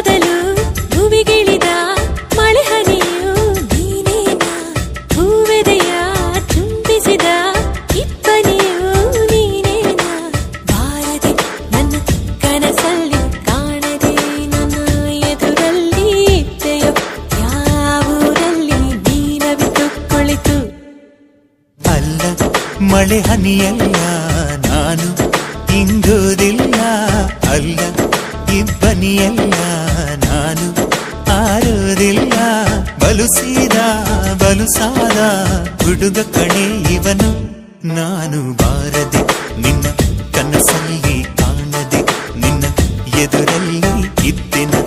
ಮೊದಲು ಭುವಿಗಿಳಿದ ಮಳೆ ಹನಿಯು ನೀನೇನಾ, ಹೂವೆದೆಯ ಚುಂಬಿಸಿದ ಇಬ್ಬನಿಯು ನೀನೇನಾ, ಬಾರದೆ ನನ್ನ ಕನಸಲ್ಲಿ ಕಾಣದೆ ನನ್ನ ಎದುರಲ್ಲಿ ಇದ್ದೆಯೋ, ಯಾವೂರಲ್ಲಿ ನೀನವಿತು ಕುಳಿತು. ಅಲ್ಲ ಮಳೆ ಹನಿಯಲ್ಲ ನಾನು ಇಂಗೋದಿಲ್ಲ, ಅಲ್ಲ ಇಬ್ಬನಿಯಲ್ಲ ನಾನು ಆರೋದಿಲ್ಲ, ಬಲುಸೀದ ಬಲುಸಾದ ಹುಡುಗ ಕಣೆ ಇವನು ನಾನು, ಬಾರದೆ ನಿನ್ನ ಕನಸಲ್ಲಿ ಕಾಣದೆ ನಿನ್ನ ಎದುರಲ್ಲಿ ಇದ್ದೆನು.